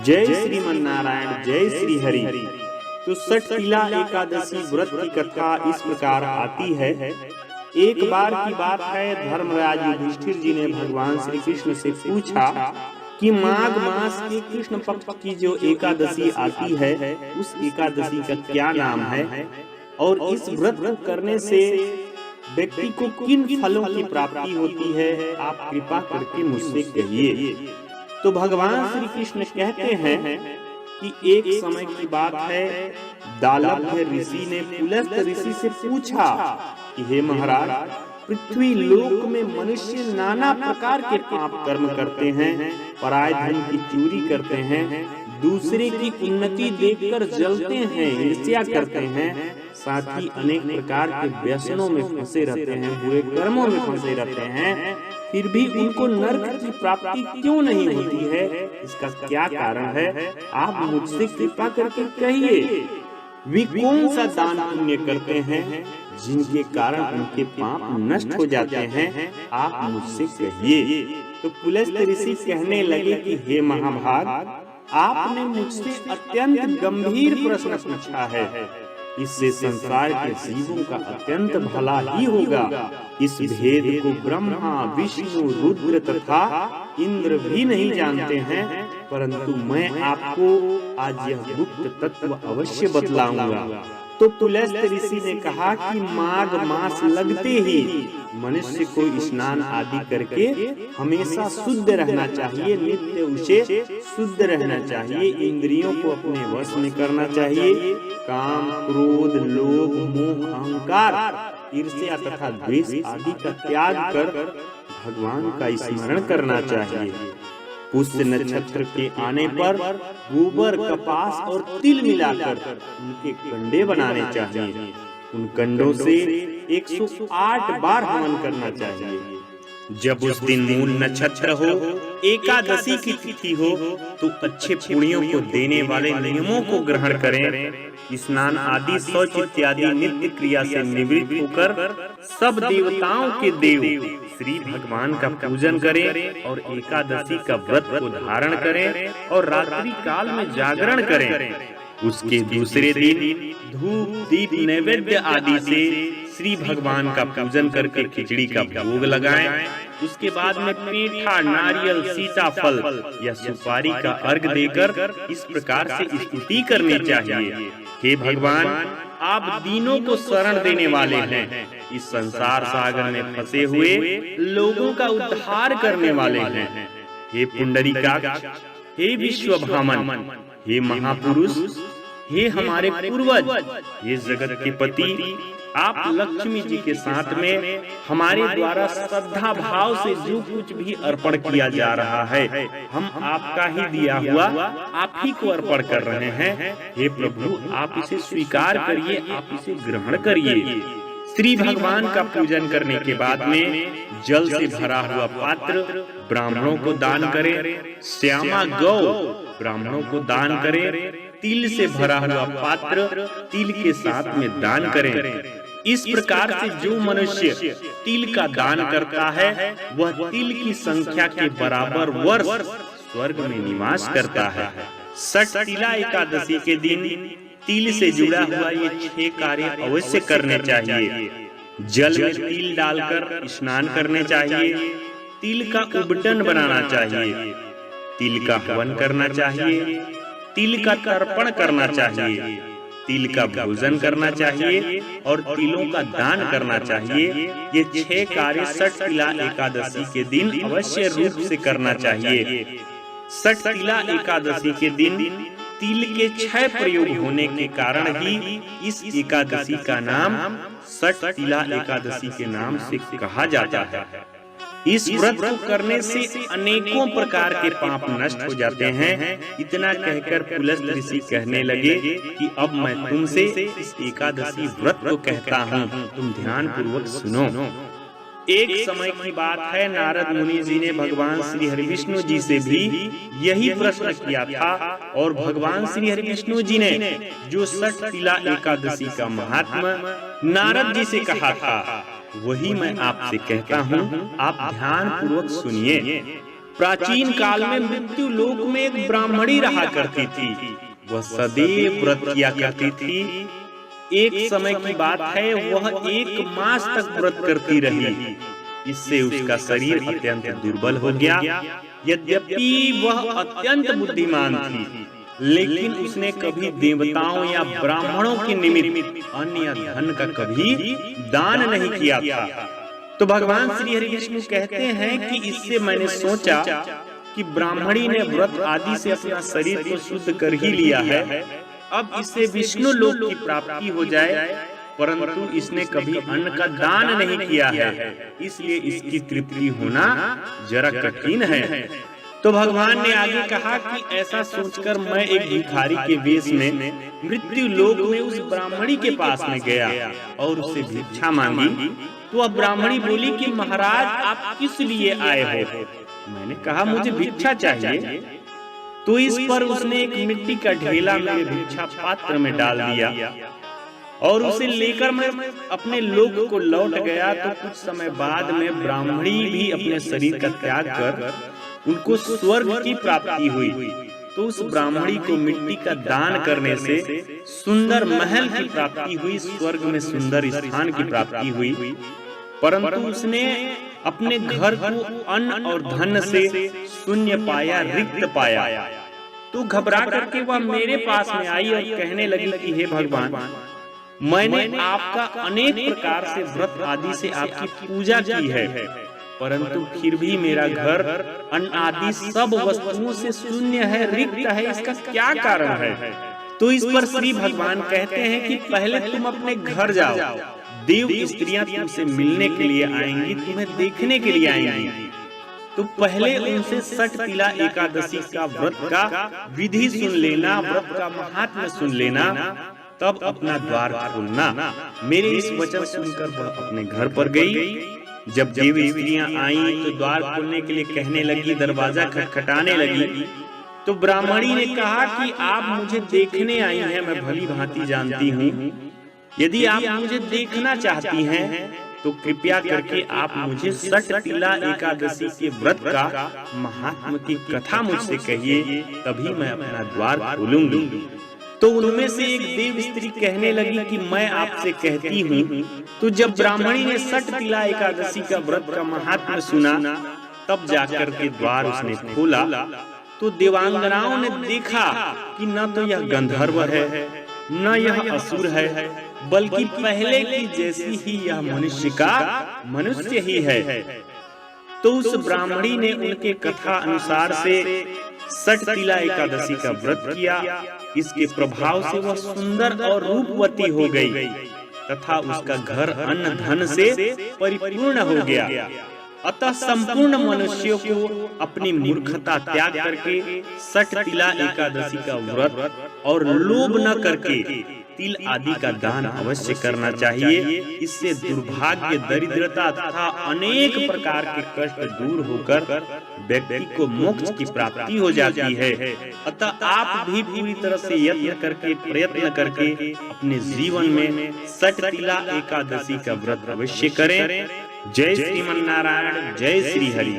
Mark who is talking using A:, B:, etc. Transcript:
A: जय श्रीमन्नारायण, जय श्री हरि। तो षटतिला एकादशी व्रत की कथा इस प्रकार आती है। एक बार की बात है, धर्मराज युधिष्ठिर जी ने भगवान श्री कृष्ण से पूछा कि माघ मास के कृष्ण पक्ष की जो एकादशी आती है उस एकादशी का क्या नाम है और इस व्रत को करने से व्यक्ति को किन फलों की प्राप्ति होती है, आप कृपा करके मुझसे कहिए। तो भगवान श्री कृष्ण कहते हैं कि एक समय की बात है, दालभ्य ऋषि ने पुलस्त ऋषि से पूछा कि हे महाराज, पृथ्वी लोक में मनुष्य नाना प्रकार के पाप कर्म करते हैं, पराय धन की चोरी करते हैं, दूसरे की उन्नति देखकर जलते हैं, ईर्ष्या करते हैं, साथ ही अनेक प्रकार के व्यसनों में फंसे रहते हैं, बुरे कर्मों में फंसे रहते हैं, फिर भी उनको नरक की प्राप्ति क्यों नहीं होती है? इसका क्या कारण है? आप मुझसे कृपा करके कहिए। वे कौन सा दान पुण्य करते हैं जिनके कारण उनके पाप नष्ट हो जाते हैं? आप मुझसे कहिए। तो पुलस्त ऋषि कहने लगे कि हे महाभाग, आपने मुझसे अत्यंत गंभीर प्रश्न पूछा है। इससे संसार के जीवों का अत्यंत भला ही होगा। इस भेद को ब्रह्मा, विष्णु, रुद्र तथा इंद्र भी नहीं जानते हैं, परंतु मैं आपको आज यह गुप्त तत्व अवश्य बतलाऊंगा। तो पुलस्त ऋषि ने कहा कि माघ मास लगते ही मनुष्य को स्नान आदि करके हमेशा शुद्ध रहना चाहिए, नित्य उसे शुद्ध रहना चाहिए, इंद्रियों को अपने वश में करना चाहिए, काम, क्रोध, लोभ, मोह, अहंकार, ईर्ष्या तथा द्वेष आदि का त्याग कर भगवान का स्मरण करना चाहिए। पुष्य नक्षत्र के आने पर गोबर, कपास और तिल मिलाकर उनके कंडे बनाने चाहिए। उन कंडों से 108 बार हवन करना चाहिए। जब उस दिन मूल नक्षत्र हो, एकादशी की तिथि हो, तो अच्छे पुण्यों को देने वाले नियमों को ग्रहण करें। स्नान आदि, शौच इत्यादि नित्य क्रिया से निवृत्त होकर सब देवताओं के देव श्री भगवान का पूजन करें और एकादशी का व्रत को धारण करें और रात्रि काल में जागरण करें। उसके दूसरे दिन धूप, दीप, नैवेद्य आदि से श्री भगवान का पूजन करके खिचड़ी का भोग लगाएं। उसके बाद में पेठा, नारियल, सीताफल या सुपारी का अर्घ देकर इस प्रकार से स्तुति करनी चाहिए। हे भगवान, आप दीनों को शरण देने वाले हैं, इस संसार सागर में फंसे हुए लोगों का उद्धार करने वाले हैं। हे पुंडरीकाक्ष, हे विश्वभामन, हे महापुरुष, हे हमारे पूर्वज, हे जगत के पति, आप लक्ष्मी जी के साथ में हमारे द्वारा श्रद्धा भाव से जो कुछ भी अर्पण किया जा रहा है, हम आपका ही दिया हुआ आप ही को अर्पण कर रहे हैं। हे प्रभु, आप इसे स्वीकार करिए, आप इसे ग्रहण करिए। श्री भगवान का पूजन करने के बाद में जल से भरा हुआ पात्र ब्राह्मणों को दान करें, श्यामा गौ ब्राह्मणों को दान करें, तिल से भरा हुआ पात्र तिल के साथ में दान करें। इस प्रकार से जो मनुष्य तिल का दान करता है वह तिल की संख्या के बराबर वर्ष स्वर्ग में निवास करता है। षटतिला एकादशी के दिन तिल से जुड़ा हुआ ये 6 कार्य अवश्य करने चाहिए। जल में तिल डालकर स्नान करने चाहिए, तिल का उबटन बनाना चाहिए, तिल का हवन करना चाहिए, तिल का तर्पण करना चाहिए, तिल का भोजन करना चाहिए और तिलों का दान करना चाहिए। ये 6 कार्य षटतिला एकादशी के दिन अवश्य रूप से करना चाहिए। षटतिला एकादशी के दिन तिल के 6 प्रयोग होने के कारण ही इस एकादशी का नाम षटतिला एकादशी के नाम से कहा जाता है। इस व्रत को करने से अनेकों प्रकार के पाप नष्ट हो जाते हैं। इतना कहकर पुलस्त ऋषि कहने लगे कि अब मैं तुमसे इस एकादशी व्रत को कहता हूँ, तुम ध्यान पूर्वक सुनो। एक समय की बात है, नारद मुनि जी ने भगवान श्री हरि विष्णु जी से भी यही प्रश्न किया था और भगवान श्री हरि विष्णु जी ने जो षटतिला एकादशी का महात्मा नारद जी से कहा था वही मैं आपसे कहता हूँ, आप ध्यान पूर्वक सुनिए। प्राचीन काल में मृत्यु लोक में एक ब्राह्मणी रहा करती थी। वह सदैव व्रत किया करती थी। एक समय की बात है, वह 1 मास तक व्रत करती रही। इससे उसका शरीर अत्यंत दुर्बल हो गया। यद्यपि वह अत्यंत बुद्धिमान थी, लेकिन उसने कभी देवताओं या ब्राह्मणों के निमित्त अन्य धन का कभी दान नहीं किया था। तो भगवान श्री हरि विष्णु कहते हैं कि इससे मैंने सोचा कि ब्राह्मणी ने व्रत आदि से अपना शरीर को शुद्ध कर ही लिया है, अब इससे विष्णु लोक की प्राप्ति हो जाए, परंतु इसने कभी अन्न का दान नहीं किया है, इसलिए इसकी तृप्ति होना जरा कठिन है। तो भगवान ने आगे कहा कि ऐसा सोचकर मैं एक भिखारी के वेश में मृत्यु लोक में उस ब्राह्मणी के पास में गया और उससे भिक्षा मांगी। तो अब ब्राह्मणी बोली कि महाराज, आप किस लिए आए हो? मैंने कहा मुझे भिक्षा चाहिए। तो इस पर उसने एक मिट्टी का ढेला मेरे भिक्षा पात्र में डाल दिया और उसे लेकर मैं अपने लोक को लौट गया। तो कुछ समय बाद में ब्राह्मणी भी अपने शरीर का त्याग कर उनको स्वर्ग की प्राप्ति हुई। तो उस ब्राह्मणी को मिट्टी का दान करने से सुंदर महल की प्राप्ति हुई, स्वर्ग में सुंदर स्थान की प्राप्ति हुई, परंतु उसने अपने घर को अन्न और धन से शून्य पाया, रिक्त पाया। तो घबरा करके वह मेरे पास में आई और कहने लगी कि हे भगवान, मैंने आपका अनेक प्रकार से व्रत आदि से आपकी पूजा की है, परंतु फिर भी मेरा घर अन्न आदि सब वस्तुओं से शून्य है, रिक्त है, इसका क्या कारण है? तो इस पर श्री भगवान कहते हैं कि पहले तुम अपने घर जाओ, देव स्त्रियां तुमसे मिलने के लिए आएंगी, तुम्हें देखने के लिए आएंगी। तो पहले उनसे सठ तिला एकादशी का व्रत का विधि सुन लेना, व्रत का महात्म्य सुन लेना, तब अपना द्वार खोलना। मेरे इस वचन सुनकर वह अपने घर पर गई। जब देव स्त्रियां आईं तो द्वार खोलने के लिए कहने लगी, दरवाजा खटखटाने लगी। तो ब्राह्मणी ने कहा कि आप मुझे देखने आई हैं, मैं भली भांति जानती हूँ। यदि आप मुझे देखना चाहती हैं तो कृपया करके आप मुझे सठ तिला एकादशी के व्रत का महात्म्य की कथा मुझसे कहिए, तभी मैं अपना द्वार खोलूंगी। तो उनमें से एक देव स्त्री कहने लगी कि मैं आपसे कहती हूँ। तो जब ब्राह्मणी ने सठ तिला एकादशी का व्रत का महात्म्य सुना, तब जाकर के द्वार उसने खोला। तो देवांगनाओं ने देखा कि न तो यह गंधर्व है, न यह असुर है, बल्कि पहले की जैसी ही यह मनुष्य का मनुष्य ही है। तो उस ब्राह्मणी ने उनके कथा अनुसार से सठ तिला एकादशी का व्रत किया। इसके प्रभाव से वह सुंदर और रूपवती हो गई तथा उसका घर अन्न धन से परिपूर्ण हो गया। अतः संपूर्ण मनुष्यों को अपनी मूर्खता त्याग करके सठ तिला एकादशी का व्रत और लोभ न करके तिल आदि का दान अवश्य करना चाहिए। इससे दुर्भाग्य, दरिद्रता तथा अनेक प्रकार के कष्ट दूर होकर व्यक्ति को मोक्ष की प्राप्ति हो जाती है। अतः आप भी पूरी तरह से प्रयत्न करके अपने जीवन में सठ तिला एकादशी का व्रत अवश्य करें। जय श्रीमन नारायण, जय श्री हरि।